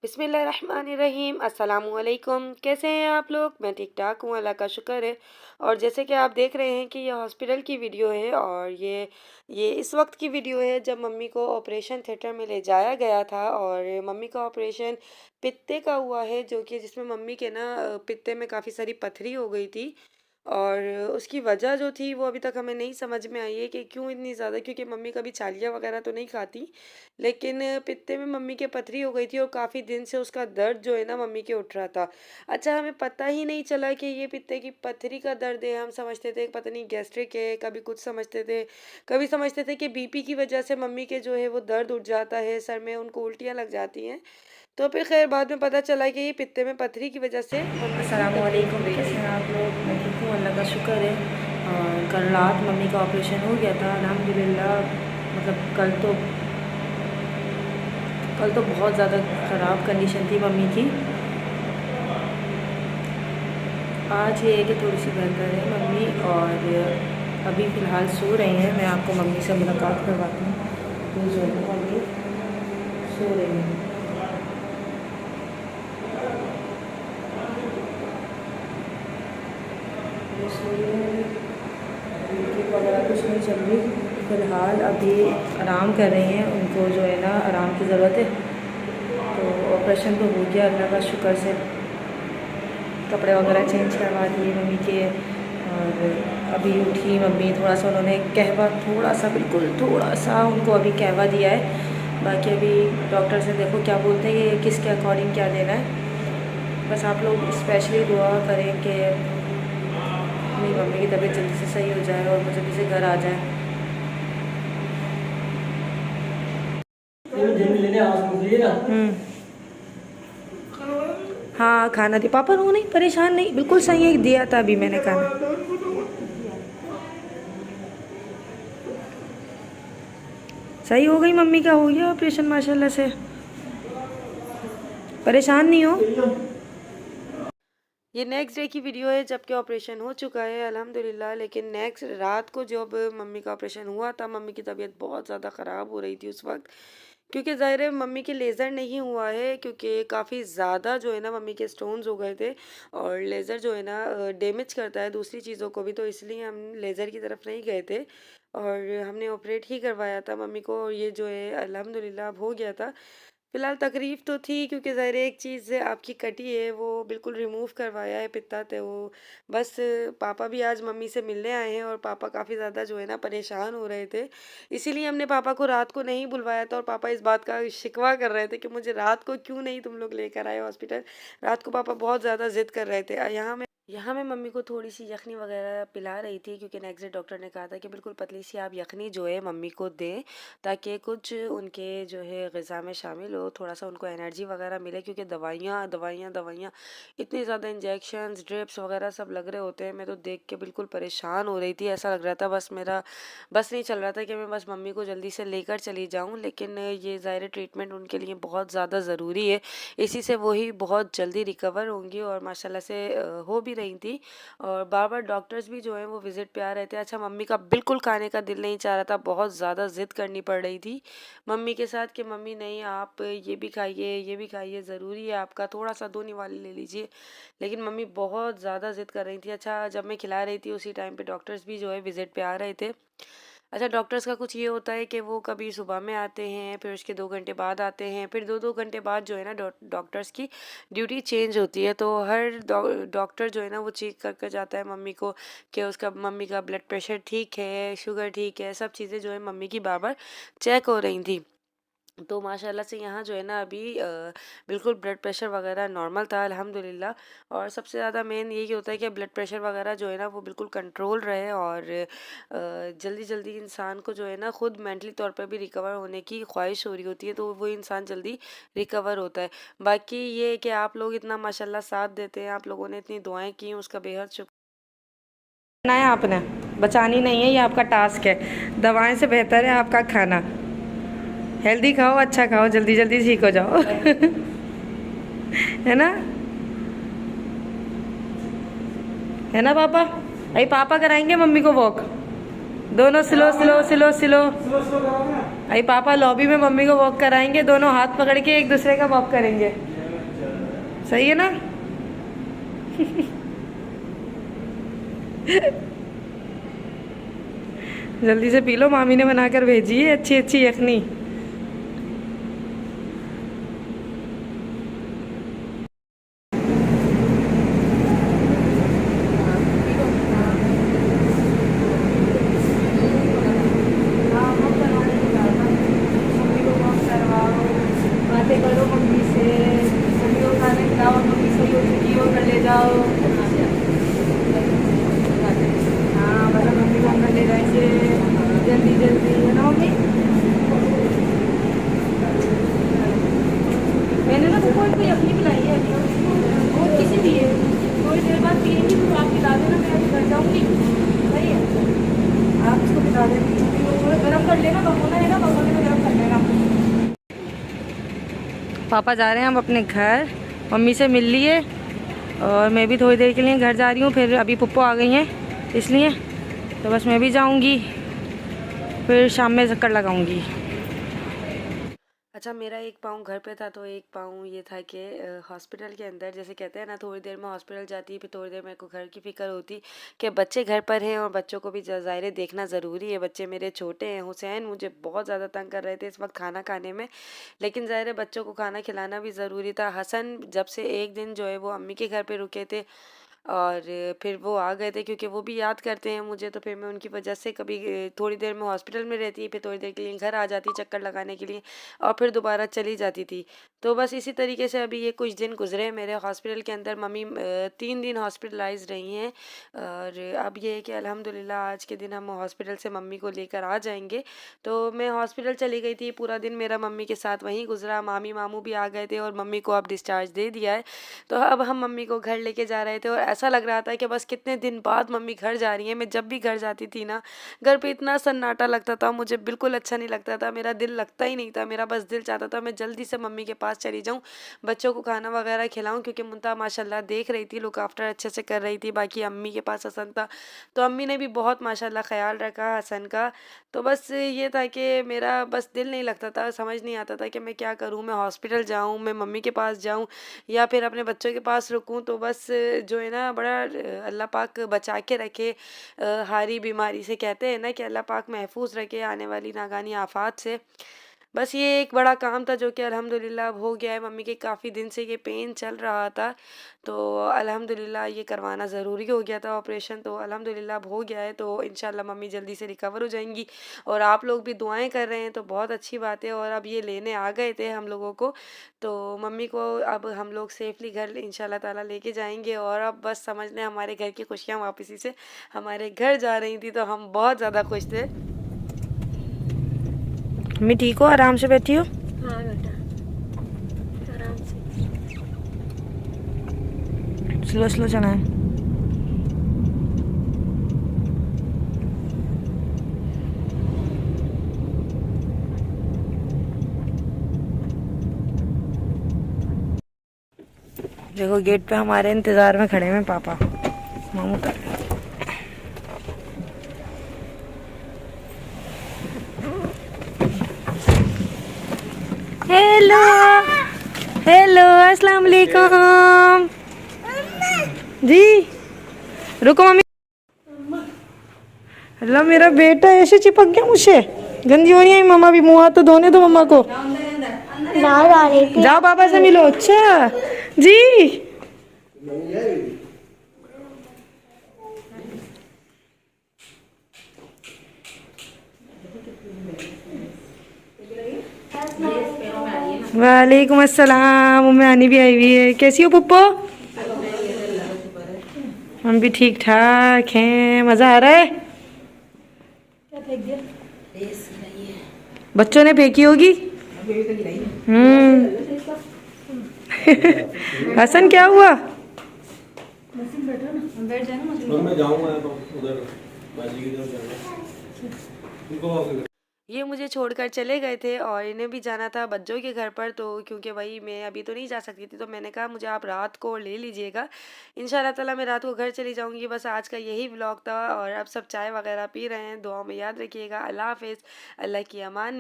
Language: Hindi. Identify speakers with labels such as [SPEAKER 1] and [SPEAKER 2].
[SPEAKER 1] बिस्मिल्लाहिर्रहमानिर्रहीम अस्सलामुअलैकुम। कैसे हैं आप लोग? मैं ठीक ठाक हूँ, अल्लाह का शुक्र है। और जैसे कि आप देख रहे हैं कि ये हॉस्पिटल की वीडियो है और ये इस वक्त की वीडियो है जब मम्मी को ऑपरेशन थिएटर में ले जाया गया था। और मम्मी का ऑपरेशन पित्ते का हुआ है, जो कि जिसमें मम्मी के ना पित्ते में काफ़ी सारी पथरी हो गई थी। और उसकी वजह जो थी वो अभी तक हमें नहीं समझ में आई है कि क्यों इतनी ज़्यादा, क्योंकि मम्मी कभी छालिया वगैरह तो नहीं खाती। लेकिन पित्ते में मम्मी के पथरी हो गई थी और काफ़ी दिन से उसका दर्द जो है ना मम्मी के उठ रहा था। अच्छा, हमें पता ही नहीं चला कि ये पित्ते की पथरी का दर्द है। हम समझते थे पता नहीं गैस्ट्रिक है, कभी कुछ समझते थे, कभी समझते थे कि बीपी की वजह से मम्मी के जो है वो दर्द उठ जाता है, सर में उनको उल्टियाँ लग जाती हैं। तो फिर खैर बाद में पता चला कि ये पित्ते में पथरी की वजह से मम्मी की
[SPEAKER 2] अस्सलाम
[SPEAKER 1] तबीयत हो
[SPEAKER 2] वालेकुम,
[SPEAKER 1] रही
[SPEAKER 2] कैसे
[SPEAKER 1] थी।
[SPEAKER 2] हैं आप लोग? मैं ठीक हूँ, अल्लाह का शुक्र है। और कल रात मम्मी का ऑपरेशन हो गया था अल्हम्दुलिल्लाह। मतलब कल तो बहुत ज़्यादा ख़राब कंडीशन थी मम्मी की। आज ये है कि थोड़ी सी बेहतर है मम्मी, और अभी फ़िलहाल सो रही हैं। मैं आपको मम्मी से मुलाकात करवाती हूँ। तो जो है मम्मी सो रही हैं। ये सो रही हैं, यूट्यूब वगैरह कुछ नहीं चल रही फ़िलहाल। अभी आराम कर रही हैं, उनको जो है ना आराम की ज़रूरत है। तो ऑपरेशन तो हो गया अल्लाह का शुक्र से। कपड़े वगैरह चेंज करवा दिए मम्मी के। और अभी उठी मम्मी, थोड़ा सा उन्होंने कहवा, थोड़ा सा बिल्कुल थोड़ा सा उनको अभी कहवा दिया है। बाकी अभी डॉक्टर से देखो क्या बोलते हैं कि किसके अकॉर्डिंग क्या देना है। बस आप लोग स्पेशली दुआ करें कि मेरी मम्मी की तबीयत जल्दी से सही हो जाए और वो जल्दी से घर आ जाए। हाँ, खाना दी पापा, रो नहीं, परेशान नहीं, बिल्कुल सही है, दिया था अभी मैंने खाना। सही हो गई मम्मी का, हो गया ऑपरेशन माशाल्लाह से। परेशान नहीं हो।
[SPEAKER 1] ये नेक्स्ट डे की वीडियो है जबकि ऑपरेशन हो चुका है अल्हम्दुलिल्लाह। लेकिन नेक्स्ट रात को जब मम्मी का ऑपरेशन हुआ था, मम्मी की तबीयत बहुत ज़्यादा ख़राब हो रही थी उस वक्त। क्योंकि ज़ाहिर है मम्मी के लेज़र नहीं हुआ है, क्योंकि काफ़ी ज़्यादा जो है ना मम्मी के स्टोन्स हो गए थे। और लेज़र जो है ना डैमेज करता है दूसरी चीज़ों को भी, तो इसलिए हम लेज़र की तरफ नहीं गए थे और हमने ऑपरेट ही करवाया था मम्मी को। और ये जो है अल्हम्दुलिल्लाह अब हो गया था। फिलहाल तकलीफ़ तो थी, क्योंकि ज़ाहिर है एक चीज़ आपकी कटी है वो बिल्कुल रिमूव करवाया है पित्ता, तो वो बस। पापा भी आज मम्मी से मिलने आए हैं और पापा काफ़ी ज़्यादा जो है ना परेशान हो रहे थे। इसीलिए हमने पापा को रात को नहीं बुलवाया था और पापा इस बात का शिकवा कर रहे थे कि मुझे रात को क्यों नहीं तुम लोग लेकर आए हॉस्पिटल। रात को पापा बहुत ज़्यादा ज़िद कर रहे थे। यहाँ मैं मम्मी को थोड़ी सी यखनी वगैरह पिला रही थी, क्योंकि नेक्स्ट डे डॉक्टर ने कहा था कि बिल्कुल पतली सी आप यखनी जो है मम्मी को दें, ताकि कुछ उनके जो है ग़िज़ा में शामिल हो, थोड़ा सा उनको एनर्जी वगैरह मिले। क्योंकि दवाइयाँ दवाइयाँ दवाइयाँ, इतने ज़्यादा इंजेक्शंस ड्रिप्स वगैरह सब लग रहे होते हैं। मैं तो देख के बिल्कुल परेशान हो रही थी। ऐसा लग रहा था बस मेरा बस नहीं चल रहा था कि मैं बस मम्मी को जल्दी से लेकर चली जाऊँ। लेकिन ये ज़ाहिर ट्रीटमेंट उनके लिए बहुत ज़्यादा ज़रूरी है। इसी से वही बहुत जल्दी रिकवर होंगी और माशाल्लाह से हो भी रही थी। और बार बार डॉक्टर्स भी जो हैं वो विज़िट पे आ रहे थे। अच्छा, मम्मी का बिल्कुल खाने का दिल नहीं चाह रहा था, बहुत ज़्यादा ज़िद करनी पड़ रही थी मम्मी के साथ कि मम्मी नहीं, आप ये भी खाइए, ये भी खाइए, ज़रूरी है आपका, थोड़ा सा 2 निवाले ले लीजिए। लेकिन मम्मी बहुत ज़्यादा ज़िद कर रही थी। अच्छा, जब मैं खिला रही थी उसी टाइम पे डॉक्टर्स भी जो है विज़िट पे आ रहे थे। अच्छा, डॉक्टर्स का कुछ ये होता है कि वो कभी सुबह में आते हैं, फिर उसके 2 घंटे बाद आते हैं, फिर 2-2 घंटे बाद जो है ना डॉक्टर्स की ड्यूटी चेंज होती है। तो हर डॉक्टर जो है ना वो चेक करके जाता है मम्मी को कि उसका मम्मी का ब्लड प्रेशर ठीक है, शुगर ठीक है, सब चीज़ें जो है मम्मी की बार बार चेक हो रही थी। तो माशाल्लाह से यहाँ जो है ना अभी बिल्कुल ब्लड प्रेशर वगैरह नॉर्मल था अल्हम्दुलिल्लाह। और सबसे ज़्यादा मेन यही होता है कि ब्लड प्रेशर वगैरह जो है ना वो बिल्कुल कंट्रोल रहे और जल्दी जल्दी इंसान को जो है ना ख़ुद मेंटली तौर पर भी रिकवर होने की ख्वाहिश हो रही होती है, तो वो इंसान जल्दी रिकवर होता है। बाकी ये है कि आप लोग इतना माशाल्लाह साथ देते हैं, आप लोगों ने इतनी दुआएं की, उसका बेहद शुक्र।
[SPEAKER 2] है आपने बचानी नहीं है, ये आपका टास्क है। दवाएं से बेहतर है आपका खाना। हेल्दी खाओ, अच्छा खाओ, जल्दी जल्दी ठीक हो जाओ। है ना, है ना पापा? अभी पापा कराएंगे मम्मी को वॉक। दोनों स्लो स्लो स्लो स्लो। अरे पापा लॉबी में मम्मी को वॉक कराएंगे, दोनों हाथ पकड़ के एक दूसरे का वॉक करेंगे, सही है ना? जल्दी से पी लो, मामी ने बनाकर भेजी है अच्छी अच्छी यखनी। बातें करो मम्मी से, मम्मी को खाना खिलाओ, मम्मी सही हो चुकी हो कर ले जाओ। हाँ मतलब मम्मी को अंदर ले जाएंगे जल्दी जल्दी, है ना मम्मी? मैंने ना वो कोई अपनी पिलाई है और किसी भी है, थोड़ी देर बाद पियेंगी तो आप पिला देना, मैं अभी घर जाऊँगी, सही है? आप इसको पिला देना, थोड़ा गर्म कर लेना, भगोना है ना, भगोने में गर्म कर लेना। पापा जा रहे हैं हम अपने घर, मम्मी से मिल लिए और मैं भी थोड़ी देर के लिए घर जा रही हूँ, फिर अभी पप्पू आ गई हैं इसलिए तो बस मैं भी जाऊँगी, फिर शाम में चक्कर लगाऊँगी।
[SPEAKER 1] अच्छा, मेरा एक पाँव घर पे था तो एक पाँव ये था कि हॉस्पिटल के अंदर, जैसे कहते हैं ना, थोड़ी देर में हॉस्पिटल जाती फिर थोड़ी देर मेरे को घर की फ़िक्र होती कि बच्चे घर पर हैं और बच्चों को भी ज़ाहिर है देखना ज़रूरी है। बच्चे मेरे छोटे हैं, हुसैन मुझे बहुत ज़्यादा तंग कर रहे थे इस वक्त खाना खाने में, लेकिन ज़ाहिर है बच्चों को खाना खिलाना भी ज़रूरी था। हसन जब से एक दिन जो है वो अम्मी के घर पे रुके थे और फिर वो आ गए थे, क्योंकि वो भी याद करते हैं मुझे, तो फिर मैं उनकी वजह से कभी थोड़ी देर में हॉस्पिटल में रहती, फिर थोड़ी देर के लिए घर आ जाती चक्कर लगाने के लिए और फिर दोबारा चली जाती थी। तो बस इसी तरीके से अभी ये कुछ दिन गुजरे मेरे हॉस्पिटल के अंदर। मम्मी 3 दिन हॉस्पिटलाइज रही हैं और अब ये है कि अल्हम्दुलिल्लाह आज के दिन हम हॉस्पिटल से मम्मी को लेकर आ जाएंगे। तो मैं हॉस्पिटल चली गई थी, पूरा दिन मेरा मम्मी के साथ वहीं गुजरा, मामी मामू भी आ गए थे और मम्मी को अब डिस्चार्ज दे दिया है। तो अब हम मम्मी को घर लेके जा रहे थे और ऐसा लग रहा था कि बस कितने दिन बाद मम्मी घर जा रही हैं। मैं जब भी घर जाती थी ना, घर पे इतना सन्नाटा लगता था, मुझे बिल्कुल अच्छा नहीं लगता था, मेरा दिल लगता ही नहीं था, मेरा बस दिल चाहता था मैं जल्दी से मम्मी के पास चली जाऊँ, बच्चों को खाना वगैरह खिलाऊँ, क्योंकि मुंता माशाल्लाह देख रही थी, लुक आफ्टर अच्छे से कर रही थी। बाकी अम्मी के पास हसन था तो अम्मी ने भी बहुत माशाल्लाह ख्याल रखा हसन का। तो बस ये था कि मेरा बस दिल नहीं लगता था, समझ नहीं आता था कि मैं क्या करूँ, मैं हॉस्पिटल जाऊँ, मैं मम्मी के पास जाऊँ या फिर अपने बच्चों के पास रुकूं। तो बस जो है ना बड़ा अल्लाह पाक बचा के रखे हारी बीमारी से, कहते हैं ना कि अल्लाह पाक महफूज रखे आने वाली नागानी आफात से। बस ये एक बड़ा काम था जो कि अल्हम्दुलिल्लाह अब हो गया है। मम्मी के काफ़ी दिन से ये पेन चल रहा था तो अल्हम्दुलिल्लाह ये करवाना ज़रूरी हो गया था ऑपरेशन, तो अल्हम्दुलिल्लाह अब हो गया है। तो इंशाल्लाह मम्मी जल्दी से रिकवर हो जाएंगी और आप लोग भी दुआएं कर रहे हैं तो बहुत अच्छी बात है। और अब ये लेने आ गए थे हम लोगों को, तो मम्मी को अब हम लोग सेफली घर इंशाल्लाह ताला लेके जाएंगे और अब बस समझ लें हमारे घर की खुशियाँ वापसी से हमारे घर जा रही थी, तो हम बहुत ज़्यादा खुश थे।
[SPEAKER 2] मम्मी ठीक हो, आराम से बैठी हो?
[SPEAKER 1] हाँ बेटा, आराम से।
[SPEAKER 2] स्लो स्लो चलाएं। देखो गेट पे हमारे इंतजार में खड़े हैं पापा, मामू का। हेलो हेलो, अस्सलाम वालेकुम जी। रुको मम्मी, अल्लाह मेरा बेटा ऐसे चिपक गया मुझसे, गंदी हो रही है मम्मा भी, मुँह हाथ तो धोने दो मम्मा को। जाओ पापा से मिलो। अच्छा जी, वालेकुम अस्सलाम। मम्मी आनी भी आई हुई है। कैसी हो पप्पो? हम भी ठीक ठाक हैं। मज़ा आ रहा है? बच्चों ने फेंकी होगी। हसन क्या हुआ?
[SPEAKER 3] मैं जाऊंगा उधर बाजी की तरफ जाना उनको।
[SPEAKER 1] ये मुझे छोड़कर चले गए थे और इन्हें भी जाना था बच्चों के घर पर, तो क्योंकि वही मैं अभी तो नहीं जा सकती थी तो मैंने कहा मुझे आप रात को ले लीजिएगा, इंशाल्लाह ताला मैं रात को घर चली जाऊंगी। बस आज का यही व्लॉग था और अब सब चाय वगैरह पी रहे हैं। दुआ में याद रखिएगा। अल्लाह हाफिज़, अल्लाह की अमान में।